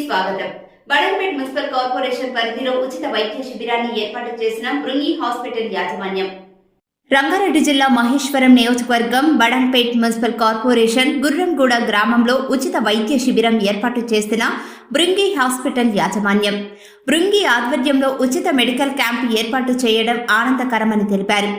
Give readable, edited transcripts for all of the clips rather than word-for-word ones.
స్వాగతం. Badangpet municipal corporation పరిధిలో ఉచిత వైద్య శిబిరాన్ని ఏర్పాటు చేసిన బృంగి హాస్పిటల్ యాజమాన్యం. రంగారెడ్డి జిల్లా మహేశ్వరం నియోజకవర్గం బడంపేట్ మున్సిపల్ కార్పొరేషన్ గుర్రంగూడ గ్రామంలో ఉచిత వైద్య శిబిరం ఏర్పాటు చేసిన బృంగి హాస్పిటల్ యాజమాన్యం. బృంగి ఆధ్వర్యంలో ఉచిత మెడికల్ క్యాంప్ ఏర్పాటు చేయడం ఆనందకరమని తెలిపారు.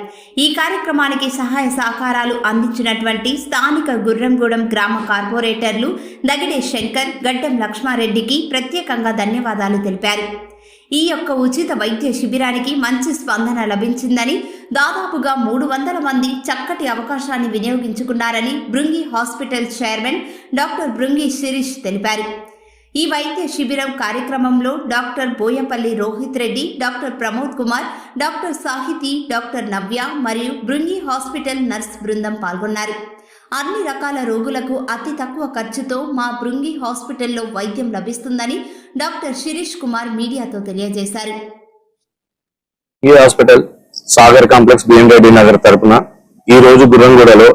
ఈ కార్యక్రమానికి సహాయ సహకారాలు అందించినటువంటి స్థానిక గుర్రంగూడెం గ్రామ కార్పొరేటర్లు దగిడే శంకర్, గడ్డం లక్ష్మారెడ్డికి ప్రత్యేకంగా ధన్యవాదాలు తెలిపారు. ఈ యొక్క ఉచిత వైద్య శిబిరానికి మంచి స్పందన లభించిందని, దాదాపుగా 300 మంది చక్కటి అవకాశాన్ని వినియోగించుకున్నారని Bhringi hospital chairman doctor Bhringi Shirish తెలిపారు. ఈ వైద్య శిబిరం కార్యక్రమంలో doctor Boyapalli Rohit Reddy, doctor Pramod Kumar, doctor Sahithi, doctor Navya మరియు బృంగి హాస్పిటల్ నర్స్ బృందం పాల్గొన్నారు. అన్ని రకాల రోగులకు అతి తక్కువ ఖర్చుతో మా బృంగి హాస్పిటల్లో వైద్యం లభిస్తుందని డాక్టర్ శిరీష్ కుమార్ మీడియాతో తెలియజేశారు. ఈ హాస్పిటల్ సాగర్ కాంప్లెక్స్ బిఎంరెడ్డి నగర్ తరపున ఈ రోజు గుర్రంగూడలో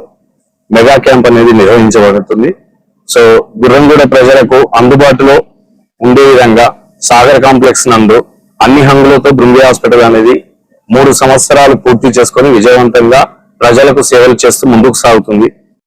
మెగా క్యాంప్ అనేది నిర్వహించబడుతుంది. సో గుర్రంగూడ ప్రజలకు అందుబాటులో ఉండే విధంగా సాగర్ కాంప్లెక్స్ నందు అన్ని హంగులతో బృంగి హాస్పిటల్ అనేది 3 సంవత్సరాలు పూర్తి చేసుకొని విజయవంతంగా ప్రజలకు సేవలు చేస్తూ ముందుకు సాగుతుంది.